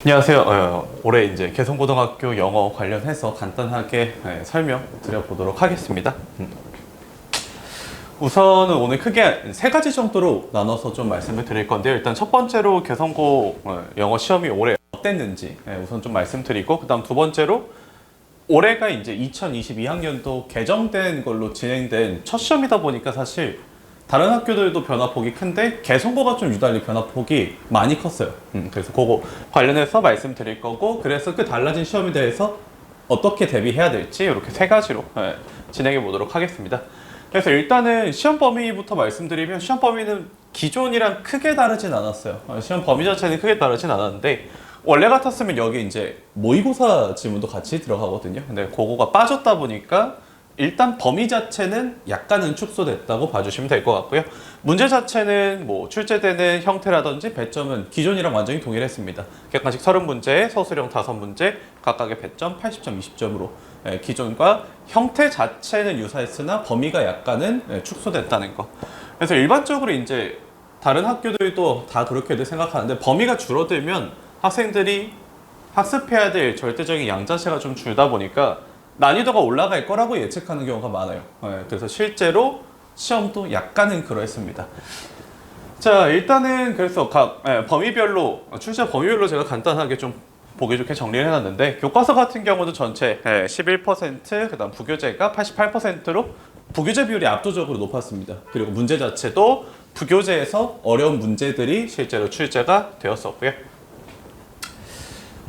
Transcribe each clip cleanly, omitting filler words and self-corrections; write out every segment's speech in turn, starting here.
안녕하세요. 올해 이제 개성고등학교 영어 관련해서 간단하게 설명드려보도록 하겠습니다. 우선은 오늘 크게 세 가지 정도로 나눠서 좀 말씀을 드릴 건데요. 일단 첫 번째로 개성고 영어 시험이 올해 어땠는지 우선 좀 말씀드리고, 그 다음 두 번째로 올해가 이제 2022학년도 개정된 걸로 진행된 첫 시험이다 보니까 사실 다른 학교들도 변화폭이 큰데 개성고가 좀 유달리 변화폭이 많이 컸어요. 그래서 그거 관련해서 말씀드릴 거고, 그래서 그 달라진 시험에 대해서 어떻게 대비해야 될지 이렇게 세 가지로 진행해 보도록 하겠습니다. 그래서 일단은 시험 범위부터 말씀드리면, 시험 범위는 기존이랑 크게 다르진 않았어요. 시험 범위 자체는 크게 다르진 않았는데, 원래 같았으면 여기 이제 모의고사 지문도 같이 들어가거든요. 근데 그거가 빠졌다 보니까 일단 범위 자체는 약간은 축소됐다고 봐주시면 될 것 같고요. 문제 자체는 뭐 출제되는 형태라든지 배점은 기존이랑 완전히 동일했습니다. 객관식 30문제, 서술형 5문제, 각각의 배점 80점, 20점으로 기존과 형태 자체는 유사했으나 범위가 약간은 축소됐다는 거. 그래서 일반적으로 이제 다른 학교들도 다 그렇게들 생각하는데, 범위가 줄어들면 학생들이 학습해야 될 절대적인 양자체가 좀 줄다 보니까 난이도가 올라갈 거라고 예측하는 경우가 많아요. 그래서 실제로 시험도 약간은 그러했습니다. 자, 일단은 그래서 각 범위별로, 출제 범위별로 제가 간단하게 좀 보기 좋게 정리를 해놨는데, 교과서 같은 경우도 전체 11%, 그 다음 부교재가 88%로 부교재 비율이 압도적으로 높았습니다. 그리고 문제 자체도 부교재에서 어려운 문제들이 실제로 출제가 되었었고요.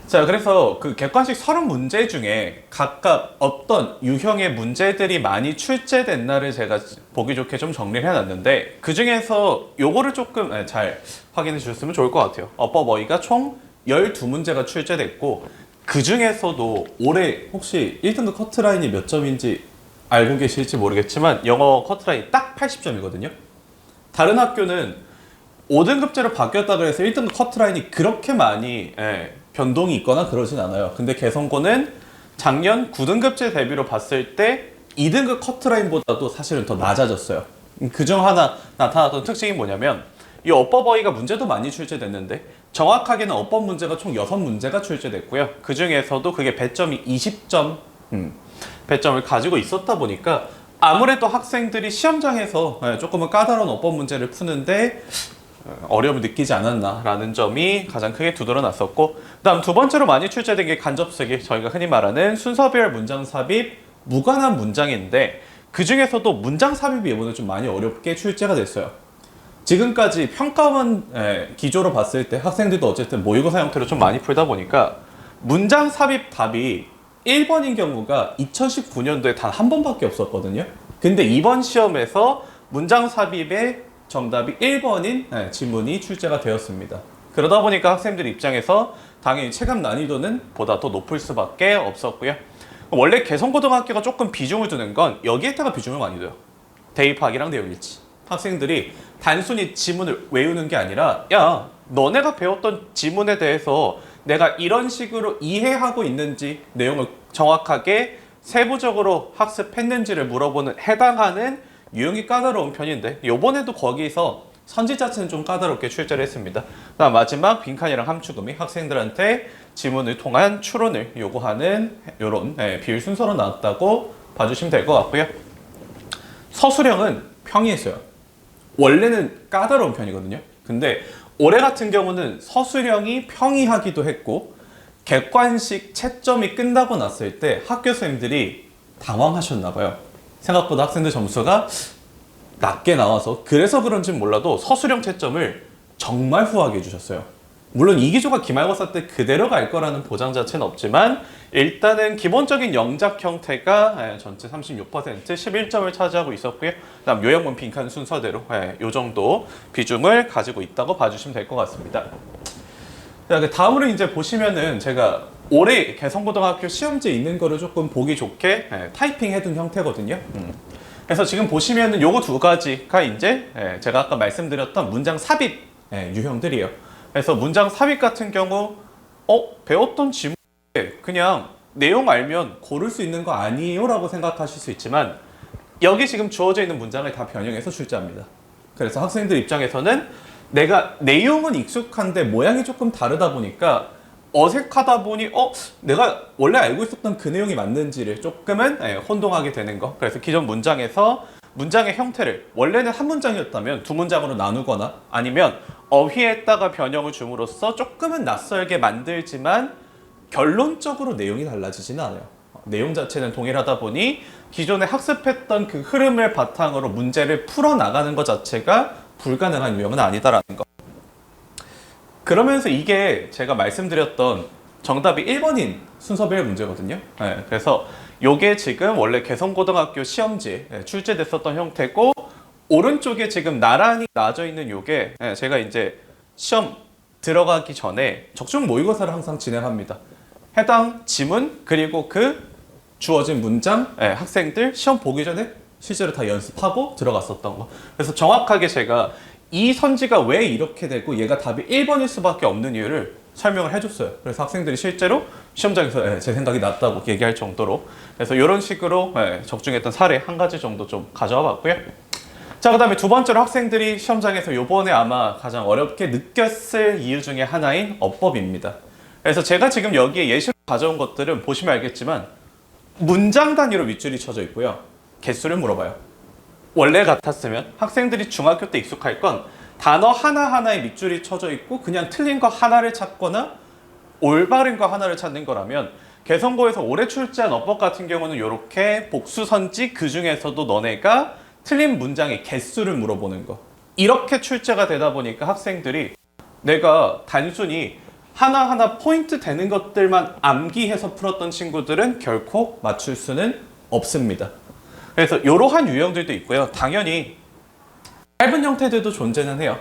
자, 그래서 그 객관식 30문제 중에 각각 어떤 유형의 문제들이 많이 출제된 날을 제가 보기 좋게 좀 정리를 해놨는데, 그 중에서 요거를 조금 잘 확인해 주셨으면 좋을 것 같아요. 어법 어휘가 총 12문제가 출제됐고, 그 중에서도 올해 혹시 1등급 커트라인이 몇 점인지 알고 계실지 모르겠지만 영어 커트라인이 딱 80점이거든요. 다른 학교는 5등급제로 바뀌었다 그래서 1등급 커트라인이 그렇게 많이 변동이 있거나 그러진 않아요. 근데 개성고는 작년 9등급제 대비로 봤을 때 2등급 커트라인보다도 사실은 더 낮아졌어요. 그중 하나 나타났던 특징이 뭐냐면, 이 어법 어휘가 문제도 많이 출제됐는데 정확하게는 어법 문제가 총 6문제가 출제됐고요. 그 중에서도 그게 배점이 20점 배점을 가지고 있었다 보니까 아무래도 학생들이 시험장에서 조금은 까다로운 어법 문제를 푸는데 어려움을 느끼지 않았나라는 점이 가장 크게 두드러 났었고, 그다음 두 번째로 많이 출제된 게 간접쓰기, 저희가 흔히 말하는 순서별 문장 삽입, 무관한 문장인데, 그 중에서도 문장 삽입이 이번에 좀 많이 어렵게 출제가 됐어요. 지금까지 평가원 기조로 봤을 때 학생들도 어쨌든 모의고사 형태로 좀 많이 풀다 보니까 문장 삽입 답이 1번인 경우가 2019년도에 단 한 번밖에 없었거든요. 근데 이번 시험에서 문장 삽입의 정답이 1번인 지문이 출제가 되었습니다. 그러다 보니까 학생들 입장에서 당연히 체감 난이도는 보다 더 높을 수밖에 없었고요. 원래 개성고등학교가 조금 비중을 두는 건 여기에다가 비중을 많이 둬요. 대입하기랑 내용일치. 학생들이 단순히 지문을 외우는 게 아니라, 야, 너네가 배웠던 지문에 대해서 내가 이런 식으로 이해하고 있는지, 내용을 정확하게 세부적으로 학습했는지를 물어보는, 해당하는 유형이 까다로운 편인데, 요번에도 거기서 선지 자체는 좀 까다롭게 출제를 했습니다. 그다음 마지막 빈칸이랑 함축음이 학생들한테 지문을 통한 추론을 요구하는 이런 비율 순서로 나왔다고 봐주시면 될 것 같고요. 서술형은 평이했어요. 원래는 까다로운 편이거든요. 근데 올해 같은 경우는 서술형이 평이하기도 했고, 객관식 채점이 끝나고 났을 때 학교 선생님들이 당황하셨나 봐요. 생각보다 학생들 점수가 낮게 나와서, 그래서 그런지는 몰라도 서술형 채점을 정말 후하게 해주셨어요. 물론 이 기조가 기말고사 때 그대로 갈 거라는 보장 자체는 없지만, 일단은 기본적인 영작 형태가 전체 36%, 11점을 차지하고 있었고요. 그다음 요형문 빈칸 순서대로 이 정도 비중을 가지고 있다고 봐주시면 될 것 같습니다. 자, 그 다음으로 이제 보시면은 제가 올해 개성고등학교 시험지에 있는 거를 조금 보기 좋게 타이핑 해둔 형태거든요. 그래서 지금 보시면은 요거 두 가지가 이제 제가 아까 말씀드렸던 문장 삽입 유형들이에요. 그래서 문장 삽입 같은 경우 배웠던 지문에 그냥 내용 알면 고를 수 있는 거 아니에요? 라고 생각하실 수 있지만, 여기 지금 주어져 있는 문장을 다 변형해서 출제합니다. 그래서 학생들 입장에서는 내가 내용은 익숙한데 모양이 조금 다르다 보니까 어색하다 보니 내가 원래 알고 있었던 그 내용이 맞는지를 조금은 혼동하게 되는 거. 그래서 기존 문장에서 문장의 형태를 원래는 한 문장이었다면 두 문장으로 나누거나 아니면 어휘에다가 변형을 줌으로써 조금은 낯설게 만들지만 결론적으로 내용이 달라지지는 않아요. 내용 자체는 동일하다 보니 기존에 학습했던 그 흐름을 바탕으로 문제를 풀어나가는 것 자체가 불가능한 유형은 아니다라는 거. 그러면서 이게 제가 말씀드렸던 정답이 1번인 순서별 문제거든요. 그래서 요게 지금 원래 개성고등학교 시험지에 출제됐었던 형태고, 오른쪽에 지금 나란히 나져 있는 요게 제가 이제 시험 들어가기 전에 적중 모의고사를 항상 진행합니다. 해당 지문 그리고 그 주어진 문장 학생들 시험 보기 전에 실제로 다 연습하고 들어갔었던 거. 그래서 정확하게 제가 이 선지가 왜 이렇게 되고 얘가 답이 1번일 수밖에 없는 이유를 설명을 해줬어요. 그래서 학생들이 실제로 시험장에서 제 생각이 맞다고 얘기할 정도로. 그래서 이런 식으로 적중했던 사례 한 가지 정도 좀 가져와 봤고요. 자, 그 다음에 두 번째로 학생들이 시험장에서 요번에 아마 가장 어렵게 느꼈을 이유 중에 하나인 어법입니다. 그래서 제가 지금 여기에 예시로 가져온 것들은 보시면 알겠지만 문장 단위로 윗줄이 쳐져 있고요. 개수를 물어봐요. 원래 같았으면 학생들이 중학교 때 익숙할 건 단어 하나하나에 밑줄이 쳐져 있고 그냥 틀린 거 하나를 찾거나 올바른 거 하나를 찾는 거라면, 개성고에서 올해 출제한 어법 같은 경우는 이렇게 복수선지 그 중에서도 너네가 틀린 문장의 개수를 물어보는 거. 이렇게 출제가 되다 보니까 학생들이 내가 단순히 하나하나 포인트 되는 것들만 암기해서 풀었던 친구들은 결코 맞출 수는 없습니다. 그래서 이러한 유형들도 있고요. 당연히 짧은 형태들도 존재는 해요.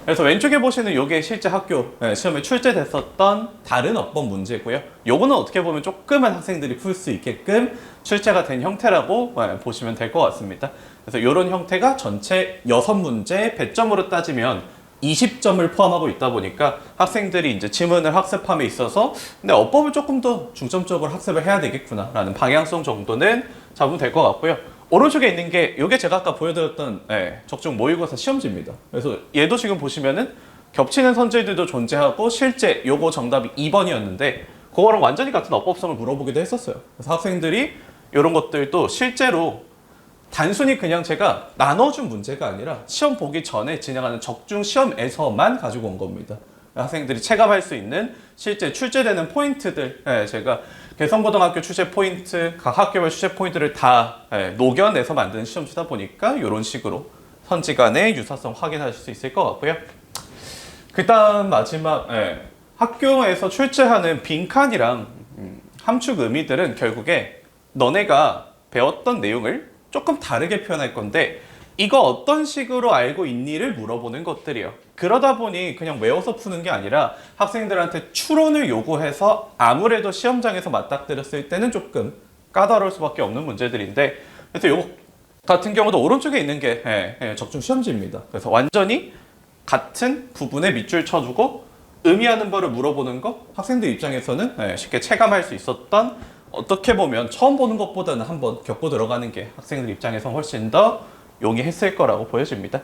그래서 왼쪽에 보시는 이게 실제 학교 시험에 출제됐었던 다른 어법 문제고요. 요거는 어떻게 보면 조금은 학생들이 풀 수 있게끔 출제가 된 형태라고 보시면 될 것 같습니다. 그래서 이런 형태가 전체 6문제 배점으로 따지면 20점을 포함하고 있다 보니까 학생들이 이제 지문을 학습함에 있어서 근데 어법을 조금 더 중점적으로 학습을 해야 되겠구나 라는 방향성 정도는 잡으면 될 것 같고요. 오른쪽에 있는 게 이게 제가 아까 보여드렸던 적중 모의고사 시험지입니다. 그래서 얘도 지금 보시면은 겹치는 선지들도 존재하고 실제 요거 정답이 2번이었는데 그거랑 완전히 같은 어법성을 물어보기도 했었어요. 그래서 학생들이 이런 것들도 실제로 단순히 그냥 제가 나눠준 문제가 아니라 시험 보기 전에 진행하는 적중 시험에서만 가지고 온 겁니다. 학생들이 체감할 수 있는 실제 출제되는 포인트들, 제가 개성고등학교 출제 포인트, 각 학교별 출제 포인트를 다 녹여내서 만드는 시험지다 보니까 이런 식으로 선지 간의 유사성 확인하실 수 있을 것 같고요. 그 다음 마지막 학교에서 출제하는 빈칸이랑 함축 의미들은 결국에 너네가 배웠던 내용을 조금 다르게 표현할 건데 이거 어떤 식으로 알고 있니를 물어보는 것들이에요. 그러다 보니 그냥 외워서 푸는 게 아니라 학생들한테 추론을 요구해서 아무래도 시험장에서 맞닥뜨렸을 때는 조금 까다로울 수밖에 없는 문제들인데, 그래서 요거 같은 경우도 오른쪽에 있는 게 적중 시험지입니다. 그래서 완전히 같은 부분에 밑줄 쳐주고 의미하는 바를 물어보는 거 학생들 입장에서는 쉽게 체감할 수 있었던, 어떻게 보면 처음 보는 것보다는 한번 겪고 들어가는 게 학생들 입장에서 훨씬 더 용이했을 거라고 보여집니다.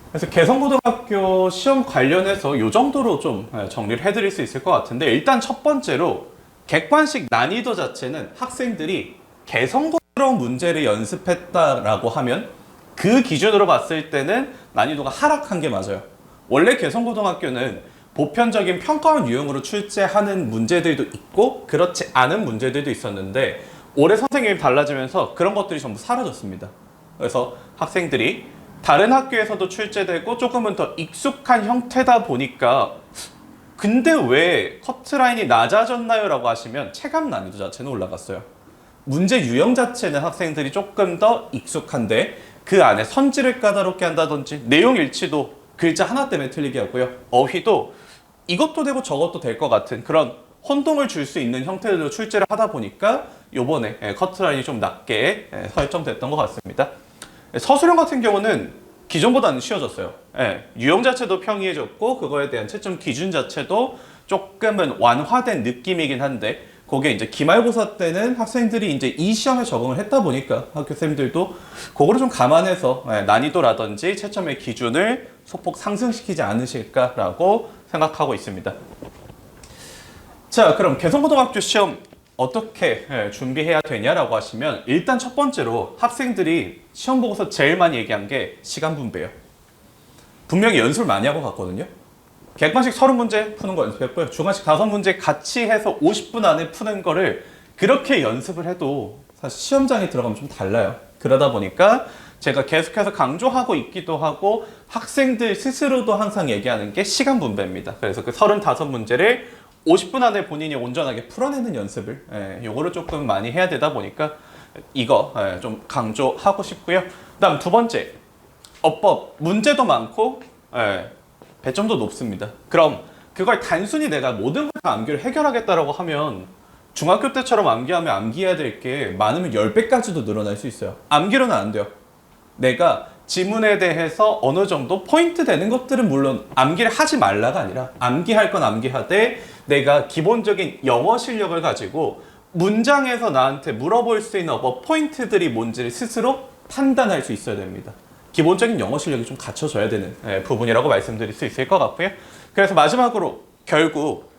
그래서 개성고등학교 시험 관련해서 이 정도로 좀 정리를 해드릴 수 있을 것 같은데, 일단 첫 번째로 객관식 난이도 자체는 학생들이 개성고스러운 문제를 연습했다라고 하면 그 기준으로 봤을 때는 난이도가 하락한 게 맞아요. 원래 개성고등학교는 보편적인 평가원 유형으로 출제하는 문제들도 있고 그렇지 않은 문제들도 있었는데 올해 선생님이 달라지면서 그런 것들이 전부 사라졌습니다. 그래서 학생들이 다른 학교에서도 출제되고 조금은 더 익숙한 형태다 보니까 근데 왜 커트라인이 낮아졌나요? 라고 하시면 체감 난이도 자체는 올라갔어요. 문제 유형 자체는 학생들이 조금 더 익숙한데 그 안에 선지를 까다롭게 한다든지 내용 일치도 글자 하나 때문에 틀리게 하고요. 어휘도 이것도 되고 저것도 될 것 같은 그런 혼동을 줄 수 있는 형태로 출제를 하다 보니까 요번에 커트라인이 좀 낮게 설정됐던 것 같습니다. 서술형 같은 경우는 기존보다는 쉬워졌어요. 유형 자체도 평이해졌고 그거에 대한 채점 기준 자체도 조금은 완화된 느낌이긴 한데 그게 이제 기말고사 때는 학생들이 이제 이 시험에 적응을 했다 보니까 학교생들도 그거를 좀 감안해서 난이도라든지 채점의 기준을 소폭 상승시키지 않으실까라고 생각하고 있습니다. 자, 그럼 개성고등학교 시험 어떻게 준비해야 되냐라고 하시면 일단 첫 번째로 학생들이 시험 보고서 제일 많이 얘기한 게 시간 분배예요. 분명히 연습을 많이 하고 갔거든요. 객관식 30문제 푸는 거 연습했고요. 주관식 5문제 같이 해서 50분 안에 푸는 거를 그렇게 연습을 해도 사실 시험장에 들어가면 좀 달라요. 그러다 보니까 제가 계속해서 강조하고 있기도 하고 학생들 스스로도 항상 얘기하는 게 시간 분배입니다. 그래서 그 35문제를 50분 안에 본인이 온전하게 풀어내는 연습을 요거를 조금 많이 해야 되다 보니까 이거 좀 강조하고 싶고요. 그다음 두 번째, 어법 문제도 많고 배점도 높습니다. 그럼 그걸 단순히 내가 모든 걸 다 암기를 해결하겠다라고 하면 중학교 때처럼 암기하면 암기해야 될 게 많으면 10배까지도 늘어날 수 있어요. 암기로는 안 돼요. 내가 지문에 대해서 어느 정도 포인트 되는 것들은 물론 암기를 하지 말라가 아니라 암기할 건 암기하되 내가 기본적인 영어 실력을 가지고 문장에서 나한테 물어볼 수 있는 포인트들이 뭔지를 스스로 판단할 수 있어야 됩니다. 기본적인 영어 실력이 좀 갖춰져야 되는 부분이라고 말씀드릴 수 있을 것 같고요. 그래서 마지막으로 결국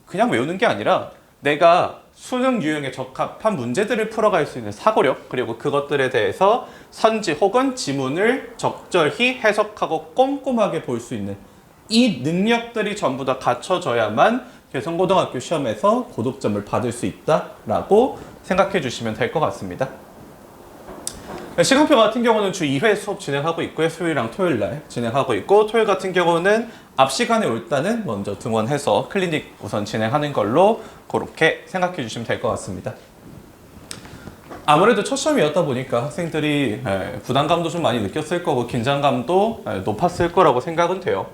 그냥 외우는 게 아니라 내가 수능 유형에 적합한 문제들을 풀어갈 수 있는 사고력, 그리고 그것들에 대해서 선지 혹은 지문을 적절히 해석하고 꼼꼼하게 볼 수 있는 이 능력들이 전부 다 갖춰져야만 개성고등학교 시험에서 고득점을 받을 수 있다라고 생각해 주시면 될 것 같습니다. 시간표 같은 경우는 주 2회 수업 진행하고 있고요. 수요일랑 토요일 날 진행하고 있고, 토요일 같은 경우는 앞 시간에 올 때는 먼저 등원해서 클리닉 우선 진행하는 걸로 그렇게 생각해 주시면 될 것 같습니다. 아무래도 첫 시험이었다 보니까 학생들이 부담감도 좀 많이 느꼈을 거고 긴장감도 높았을 거라고 생각은 돼요.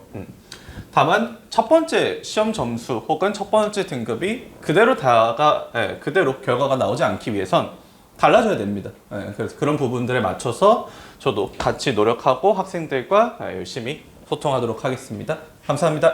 다만 첫 번째 시험 점수 혹은 첫 번째 등급이 그대로 그대로 결과가 나오지 않기 위해선 달라져야 됩니다. 그래서 그런 부분들에 맞춰서 저도 같이 노력하고 학생들과 열심히 소통하도록 하겠습니다. 감사합니다.